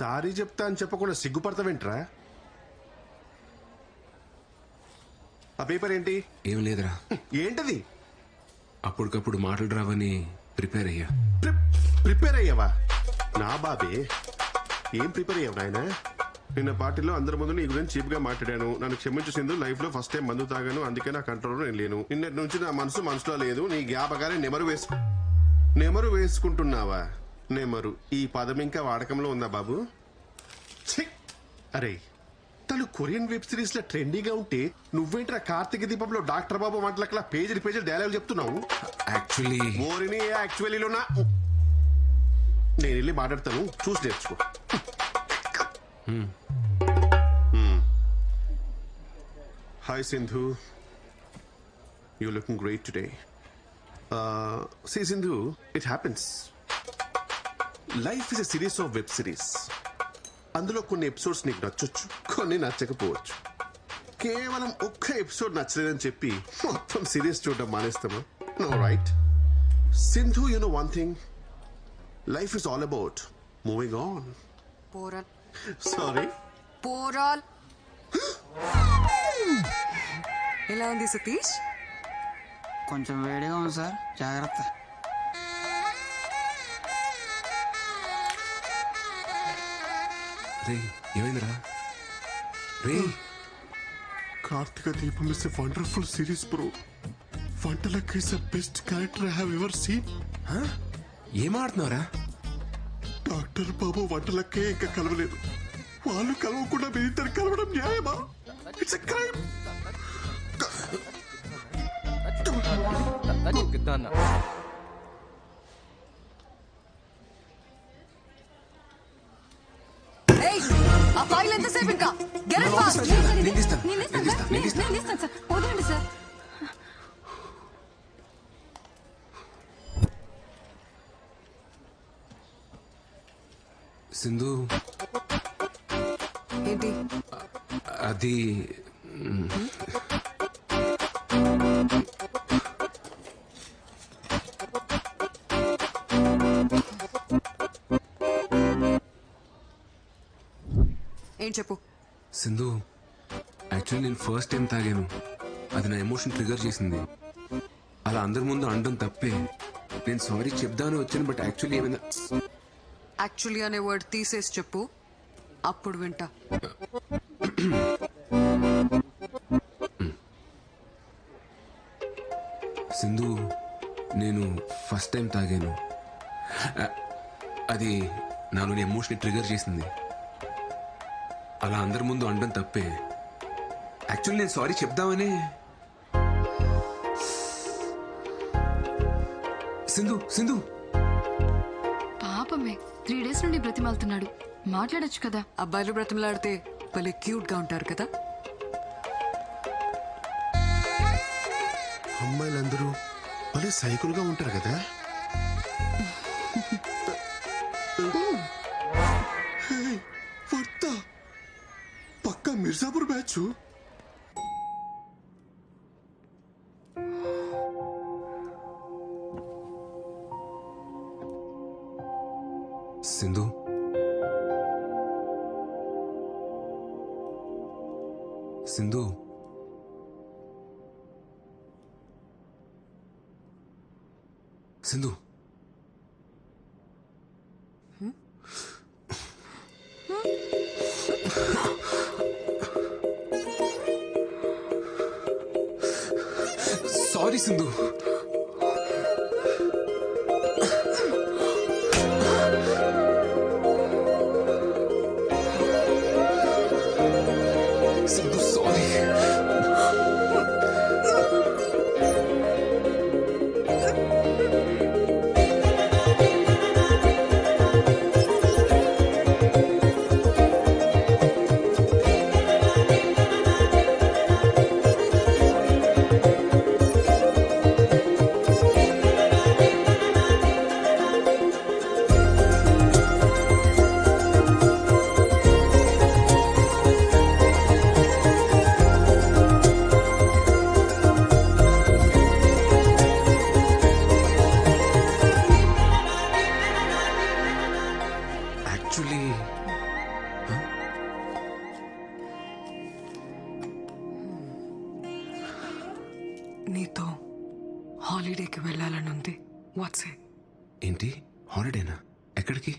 Sorry చెప్తా అని చెప్పకుండా సిగ్గుపడతావేంట్రా? ఆ పేపర్ ఏంటి? ఏం లేదురా. ఏంటది? అప్పటికప్పుడు మాటలు రావని ప్రిపేర్ అయ్యా. ప్రిపేర్ అయ్యావా? నా బాబే, ఏం ప్రిపేర్ అయ్యావు నాయనా? నిన్న పార్టీలో అందరి ముందు నీ గురించి చీప్ గా మాట్లాడాను. నన్ను క్షమించు సింధు, లైఫ్ లో ఫస్ట్ టైం మందు తాగాను, అందుకే నా కంట్రోల్లో నేను లేను. నిన్నటి నుంచి నా మనసులో లేదు. నీ జ్ఞాపకాన్ని నెమరు వేసుకుంటున్నావా? నెమరు ఈ పదం ఇంకా వాడకంలో ఉందా బాబు? ఛీ! అరే, తను కొరియన్ వెబ్ సిరీస్ లో ట్రెండీగా ఉంటే నువ్వేంట్రా కార్తీక దీపంలో డాక్టర్ బాబు మాటలకలా పేజీలు డైలాగ్ చెప్తున్నావు? యాక్చువల్లీ ఓరిని యాక్చువల్లీలోనా? నేను వెళ్ళి మాట్లాడతాను, చూసి నేర్చుకో. Hi Sindhu, you looking great today. See Sindhu, it happens. Life is a series of web series. అందులో కొన్ని ఎపిసోడ్స్ నీకు నచ్చొచ్చు, కొన్ని నచ్చకపోవచ్చు. కేవలం ఒక్క ఎపిసోడ్ నచ్చలేదని చెప్పి మొత్తం సిరీస్ చూడడం మానేస్తామా? No right Sindhu, you know one thing, life is all about moving on. పోరాల్. సారీ, పోరాల్. ఎలా ఉంది సతీష్? కొంచెం వేడిగా ఉంది సార్, జాగ్రత్త. రే ఏమైందిరా? రే కార్తీక దీపం is a wonderful series bro. వంటలక్ is the best character I have ever seen. ఏం ఆడుతున్నావురా? డాక్టర్ బాబు వంటలక్కే ఇంకా కలవలేదు. వాళ్ళు కలవకుండా మీ ఇద్దరు కలవడం న్యాయమా? It's a crime. ఏయ్, ఆ ఫైల్ ఎంతసేపు ఇంకా? Get it fast. నేను తీస్తాను. నేను ఇస్తాను సార్. వదలండి సార్. సింధు, ఏంటి? అది ఏం చెప్పు? సింధు, యాక్చువల్లీ నేను ఫస్ట్ టైం తాగాను. అది నా ఎమోషన్ ట్రిగర్ చేసింది. అలా అందరి ముందు అనడం తప్పే. నేను సారీ చెప్దామని వచ్చాను, బట్ యాక్చువల్లీ ఏమైందా? యాక్చువల్లీ అనే వర్డ్ తీసేసి చెప్పు, అప్పుడు వింటా. సింధు, నేను ఫస్ట్ టైం తాగాను. అది నాలోని ఎమోషన్ ట్రిగర్ చేసింది. అలా అందరి ముందు అనడం తప్పే. యాక్చువల్లీ నేను సారీ చెప్దామని. సింధు సింధు పాపమే 3 days నుండి బ్రతిమాలుతున్నాడు. మాట్లాడొచ్చు కదా. అబ్బాయిలు బ్రతిమలాడితే భలే క్యూట్ గా ఉంటారు కదా. అమ్మాయిలందరూ భలే సైకిల్గా ఉంటారు కదా. వర్త పక్కా Mirzapur batch. Sindhu, Sindhu, Sindhu, sorry Sindhu. Sindhu sorry. నీతో హాలిడేకి వెళ్ళాలనుంది. What's it? ఏంటి హాలిడేనా? ఎక్కడికి?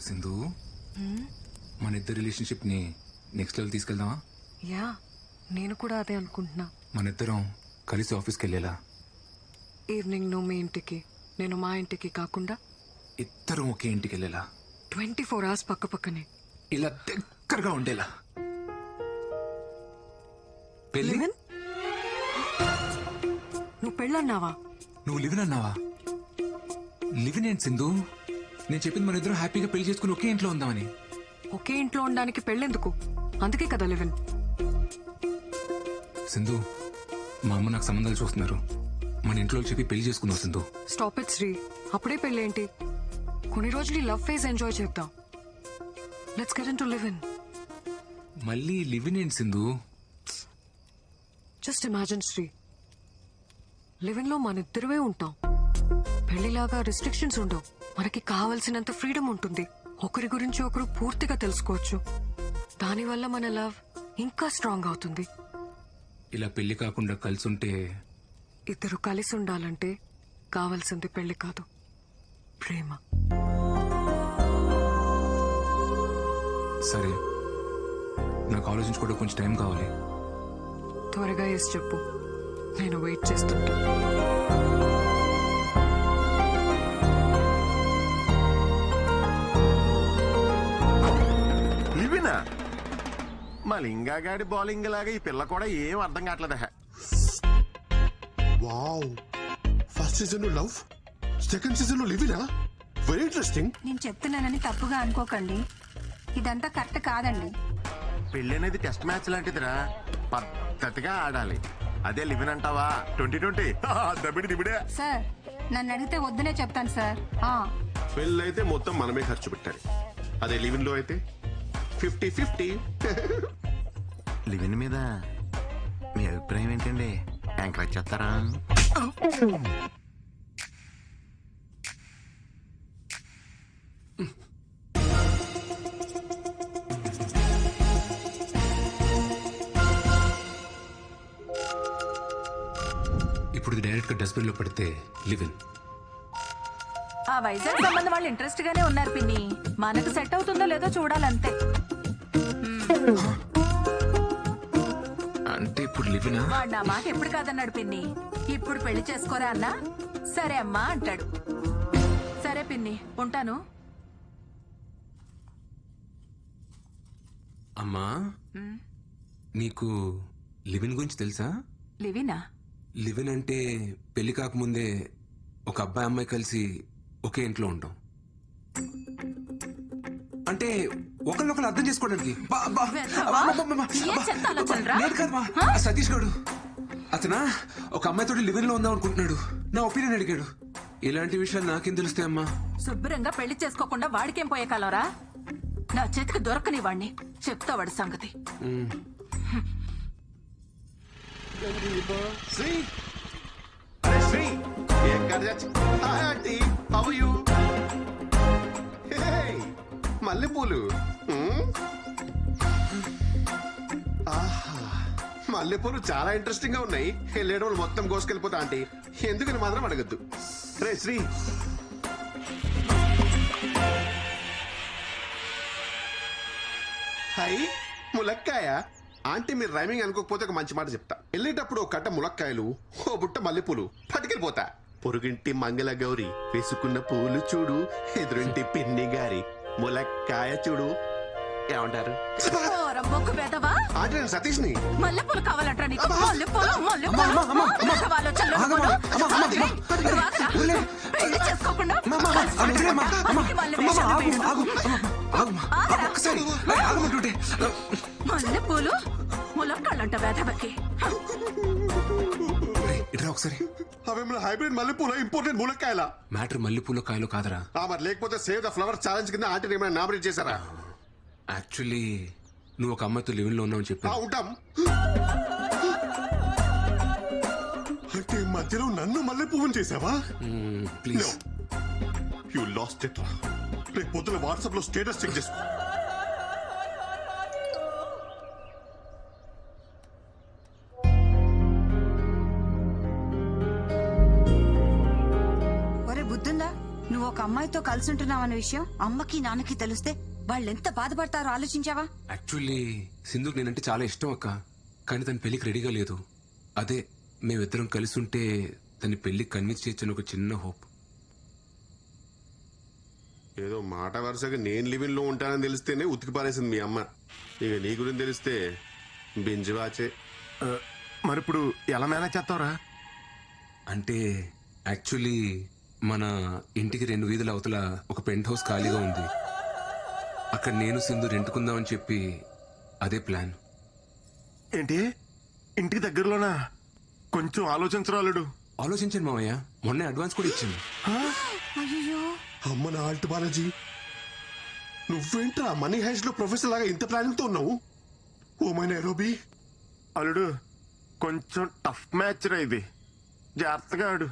సింధు, మన ఇద్దరు రిలేషన్షిప్ ని నెక్స్ట్ లెవెల్ తీసుకెళ్దామా? యా, నేను కూడా అదే అనుకుంటున్నా. మన ఇద్దరం కలిసి ఆఫీస్కి వెళ్ళేలా. ఈవినింగ్ నువ్వు మీ ఇంటికి, నేను మా ఇంటికి కాకుండా ఇద్దరం ఒకే ఇంటికి వెళ్ళేలా. 24 hours పక్క పక్కనే. ఇలా దగ్గరగా ఉండేలా. పెళ్ళి? లివిన్? నువ్వు పెళ్ళన్నావా? నువ్వు లివిన్ అన్నావా? లివిన్ ఏంటి సింధు? నేను చెప్పింది మన ఇద్దరం హ్యాపీగా పెళ్లి చేసుకుని ఒకే ఇంట్లో ఉందామని. ఒకే ఇంట్లో ఉండడానికి పెళ్ళెందుకు? అందుకే కదా లివిన్. సింధు, మా అమ్మ నాకు సంబంధాలు చూస్తున్నారు. మన ఇంట్లో చెప్పి పెళ్లి చేసుకుందాం సింధు. Stop it Shri. అప్పుడే పెళ్ళేంటి? కొన్ని రోజులు ఈ లవ్ ఫేజ్ ఎంజాయ్ చేద్దాం. Let's get into live in. మళ్ళీ లివిన్ ఏంటి Sindhu? Just imagine Sri, live in లో మన ఇద్దరువే ఉంటాం. పెళ్లిలాగా రిస్ట్రిక్షన్స్ ఉండవు. మనకి కావలసినంత ఫ్రీడమ్ ఉంటుంది. ఒకరి గురించి ఒకరు పూర్తిగా తెలుసుకోవచ్చు. దానివల్ల మన లవ్ ఇంకా స్ట్రాంగ్ అవుతుంది. ఇలా పెళ్లి కాకుండా కలిసి ఉంటే ఇద్దరు కలిసి ఉండాలంటే కావలసింది పెళ్లి కాదు, ప్రేమ. సరే, నాకు ఆలోచించుకోవడం కొంచెం టైం కావాలి. త్వరగా ఎస్ చెప్పు, నేను వెయిట్ చేస్తుంటా. లివినా? మా లింగాగాడి బౌలింగ్ లాగా ఈ పిల్ల కూడా ఏం అర్థం కావట్లేదు. వావ్, ఫస్ట్ సీజన్ లో లవ్, సెకండ్ సీజన్ లో లివినా? Very interesting. నేను చెప్తున్నానని తప్పుగా అనుకోకండి, ఇదంతా కరెక్ట్ కాదండి. పెళ్లి అనేది టెస్ట్ మ్యాచ్ లాంటిదిరా, పద్ధతిగా ఆడాలి. అదే లివిన్ అంటావా 2020 దబిడి దిబిడే. సార్, నన్ను అడిగితే వద్దునే చెప్తాను సార్. పెళ్ళైతే మొత్తం మనమే ఖర్చు పెట్టాలి. అదే లివిన్ లో అయితే 50-50. లివిన్ మీద మీ అభిప్రాయం ఏంటండి? ఎంకరేజ్ చేస్తారా? ఇప్పుడు డైరెక్ట్ గా డస్ట్బిన్ లో పడితే లివిన్. ఆ వైజాగ్ సంబంధం వాళ్ళు ఇంట్రెస్ట్ గానే ఉన్నారు పిన్ని. మనకు సెట్ అవుతుందో లేదో చూడాలంతే. అంటే ఇప్పుడు లివినా? వాడు నా మాట ఎప్పుడు కాదన్నాడు పిన్ని. ఇప్పుడు పెళ్లి చేసుకోరా అన్నా సరే అమ్మా అంటాడు. సరే పిన్ని, ఉంటాను. అమ్మా, నీకు లివిన్ గురించి తెలుసా? లివినా? లివిన్ అంటే పెళ్లి కాకముందే ఒక అబ్బాయి అమ్మాయి కలిసి ఒకే ఇంట్లో ఉంటాం. అంటే ఒకరినొకరు అర్థం చేసుకోవడానికి. లేదు కదమ్మా, సతీష్ గడు అతనా ఒక అమ్మాయితో లివిన్ లో ఉందాం అనుకుంటున్నాడు. నా ఒపీనియన్ అడిగాడు. ఇలాంటి విషయాలు నాకేం తెలుస్తాయి అమ్మా? శుభ్రంగా పెళ్లి చేసుకోకుండా వాడికేం పోయే కాలరా? నా చేతికి దొరకని వాడిని చెప్తా వాడి సంగతి. శ్రీ, అరే శ్రీ, ఏం కార్యాచి? Hi aunty, how are you? Hey, మల్లెపూలు. ఆహా, మల్లెపూలు చాలా ఇంట్రెస్టింగ్ గా ఉన్నాయి. వెళ్ళేటప్పుడు మొత్తం కోసుకెళ్ళిపోతా ఆంటీ. ఎందుకని మాత్రం అడగద్దు. రే శ్రీ, హై ములక్కాయ. ఆంటీ మీరు రైమింగ్ అనుకోకపోతే ఒక మంచి మాట చెప్తా. వెళ్ళేటప్పుడు ఒక కట్ట ములక్కాయలు, ఓ బుట్ట మల్లెపూలు పట్టుకెళ్ళిపోతా. పొరుగింటి మంగళ గౌరి వేసుకున్న పూలు చూడు, ఎదురింటి పిన్ని గారి ములక్కాయ చూడు. ఏమంటారు మొక్కు పెదవా? ఆంటీ నేను సతీష్ ని. మల్లెపూలు కావాలంటరా నీకు? మల్లెపూలు కావాలో చల్లబోలు? పెళ్లి చేసుకోకుండా మల్లెపూలు ములక్కాళ్ళంట వేదవకి. ఇట్రా ఒకసారి. అవేమో హైబ్రిడ్ మల్లెపూల ఇంపోర్టెడ్ ములక్కాయల. మ్యాటర్ మల్లెపూల కాయలు కాదరా. మరి లేకపోతే సేవ్ ద ఫ్లవర్ ఛాలెంజ్ కింద ఆంటీని ఏమైనా నామినేట్ చేశారా? యాక్చువల్లీ నువ్వు ఒక అమ్మాయితో లివింగ్ లో ఉన్నావు చెప్పి. ఉంటాం. అంటే మధ్యలో నన్ను మల్లె పువ్వుని చేసావా? ప్లీజ్. యు లాస్ట్ ఇట్ రా. రేపు పొద్దున వాట్సాప్ లో స్టేటస్ చెక్ చేసుకో. ఒరే బుద్ధుందా, నువ్వు ఒక అమ్మాయితో కలిసి ఉంటున్నావన్న విషయం అమ్మకి నాన్నకి తెలిస్తే వాళ్ళెంత బాధపడతారో ఆలోచించావా? యాక్చువల్లీ సింధుకు నేనంటే చాలా ఇష్టం అక్క, కానీ తన పెళ్లికి రెడీగా లేదు. అదే మేమిద్దరం కలిసి ఉంటే తన పెళ్లి కన్విన్స్ చేయొచ్చని ఒక చిన్న హోప్. ఏదో మాట వరుసగా నేను లివింగ్ లో ఉంటానని తెలిస్తేనే ఉతికి పారేసింది మీ అమ్మ. ఇక నీ గురించి తెలిస్తే బింజువాచే. మరిప్పుడు ఎలా మేనేజ్ చేస్తావురా? అంటే యాక్చువల్లీ మన ఇంటికి 2 వీధుల అవతల ఒక పెంట్ హౌస్ ఖాళీగా ఉంది. అక్కడ నేను సింధు రెంటుకుందామని చెప్పి అదే ప్లాన్. ఏంటి ఇంటికి దగ్గరలోనా? కొంచెం ఆలోచించరాలుడు. ఆలోచించాను మావయ్య, మొన్నే అడ్వాన్స్ కూడా ఇచ్చాను. అయ్యో, అమ్మ నా ఆల్ట్ బాలాజీ, నువ్వేంట్రా మనీ హైస్ట్ లో ప్రొఫెసర్ లాగా ఇంత ప్లానింగ్ తో ఉన్నావు? Oh my Nairobi. అల్లుడు కొంచెం టఫ్ మ్యాచ్ రా ఇది, జాగ్రత్తగా ఆడు.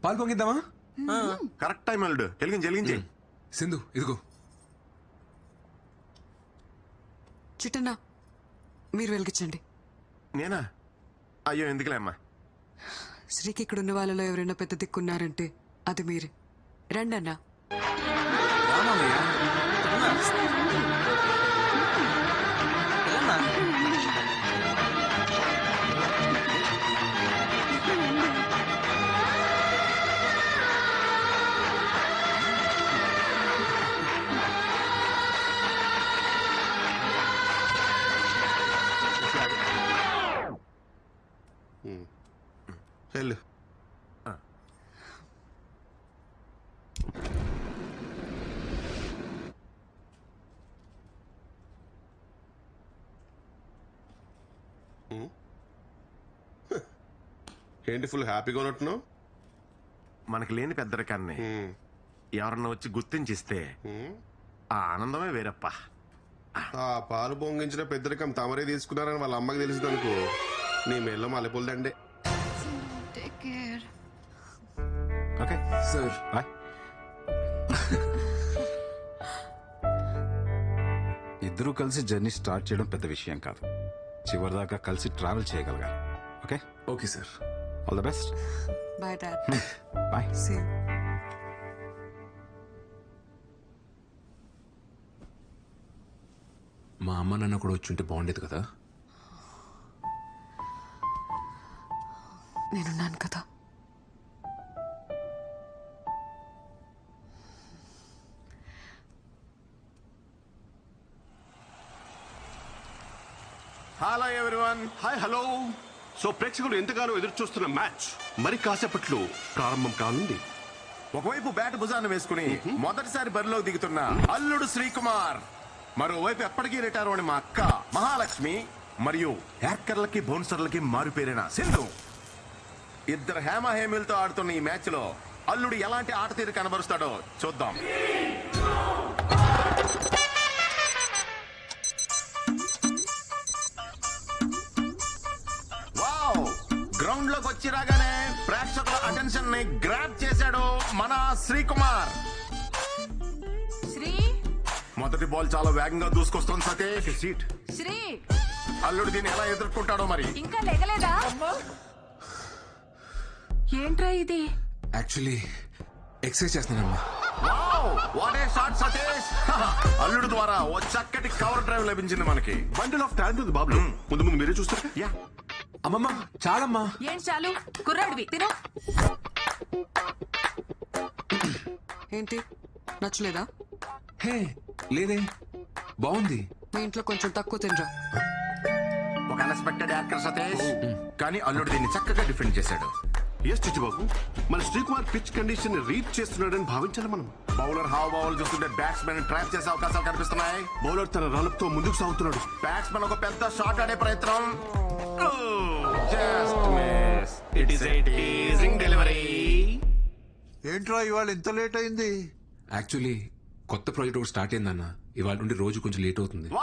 పాలు పొంగిద్దామా? కరెక్ట్ టైం అల్లుడు, వెలిగించి. సింధు ఇదిగో. చిట్టన్నా మీరు వెలిగించండి. నేనా? అయ్యో ఎందుకులే అమ్మా. శ్రీకి ఇక్కడ ఉన్న వాళ్ళలో ఎవరైనా పెద్ద దిక్కున్నారంటే అది మీరే. రండి అన్నా. వెళ్ళు. ఏంటి ఫుల్ హ్యాపీగా ఉన్నట్టున్నావు? మనకి లేని పెద్దరికాన్ని ఎవరన్నా వచ్చి గుర్తించిస్తే ఆ ఆనందమే వేరప్ప. ఆ పాలు పొంగించిన పెద్దరికం తమరే తీసుకున్నారని వాళ్ళ అమ్మకి తెలిసింది అనుకో, నీ మెల్లో మల్లెపూలదండే. Okay sir bye. ఇద్దరూ కలిసి జర్నీ స్టార్ట్ చేయడం పెద్ద విషయం కాదు, చివరిదాకా కలిసి ట్రావెల్ చేయగలగాలి. Okay okay sir. All the best. Bye dad. Bye. Same. మా అమ్మ నాన్న కూడా వచ్చి ఉంటే బాగుండేది కదా. నేనున్నాను కదా. Hello everyone. Hi hello. So ప్రేక్షకులు ఎంతగానో ఎదురు చూస్తున్న మ్యాచ్ మరి కాసేపట్లో ప్రారంభం కానుంది. ఒకవైపు బ్యాట్ భుజాన్ని వేసుకుని మొదటిసారి బరిలో దిగుతున్న అల్లుడు శ్రీకుమార్, మరోవైపు ఎప్పటికీ రిటైర్ అని మా అక్క మహాలక్ష్మి, మరియు హ్యాకర్లకి బౌన్సర్లకి మారుపేరిన సింధు. ఇద్దరు హేమహేమిలతో ఆడుతున్న ఈ మ్యాచ్ లో అల్లుడు ఎలాంటి ఆట తీరు కనబరుస్తాడో చూద్దాం. వావ్, గ్రౌండ్ లోకి వచ్చి రాగానే ప్రేక్షకుల అటెన్షన్ ని గ్రాప్ చేశాడు మన శ్రీకుమార్. శ్రీ మొదటి బాల్ చాలా వేగంగా దూసుకొస్తుంది సతీష్. సీట్ శ్రీ అల్లుడు దీన్ని ఎలా ఎదుర్కొంటాడో మరి. ఇంకా లేగలేదా? ఏంట్రా ఇది? యాక్చువల్లీ ఎక్సర్సైజ్ చేస్తున్నానమ్మా. Wow, what a shot Satish. అల్లుడు ద్వారా ఓ చక్కటి కవర్ డ్రైవ్ లభించింది మనకి. బండిల్ ఆఫ్ టాలెంట్ ఉంది బాబులో. ముందు ముందు మీరే చూస్తారు. యా, అమ్మమ్మ చాలమ్మా. ఏం చాలు, కుర్రాడివి తిను. ఏంటి నచ్చలేదా? హే లేదే, బాగుంది. మీ ఇంట్లో కొంచెం తక్కువ తినరా. ఒక అన్ఎక్స్పెక్టెడ్ యాక్టర్ సతీష్, కానీ అల్లుడు దీన్ని చక్కగా డిఫెండ్ చేశాడు. ఎస్ చిట్టిబాబు, మన శ్రీకుమార్ పిచ్ కండిషన్ రీడ్ చేస్తున్నాడని భావించాలి మనం. బౌలర్ హావభావాలు చూస్తుంటే బ్యాట్స్మెన్ ట్రాప్ చేసే అవకాశాలు కనిపిస్తున్నాయి. బౌలర్ తన రాళ్ళతో ముందుకు సాగుతున్నాడు. బ్యాట్స్మెన్ ఒక పెద్ద షాట్ ఆడే ప్రయత్నం. Just miss. It is a teasing delivery. ఏంట్రా ఇవాళ ఇంత లేట్ అయింది? యాక్చువల్లీ కొత్త ప్రాజెక్ట్ ఒకటి స్టార్ట్ అయిందన్న. ఇవాళ నుండి రోజు కొంచెం లేట్ అవుతుంది.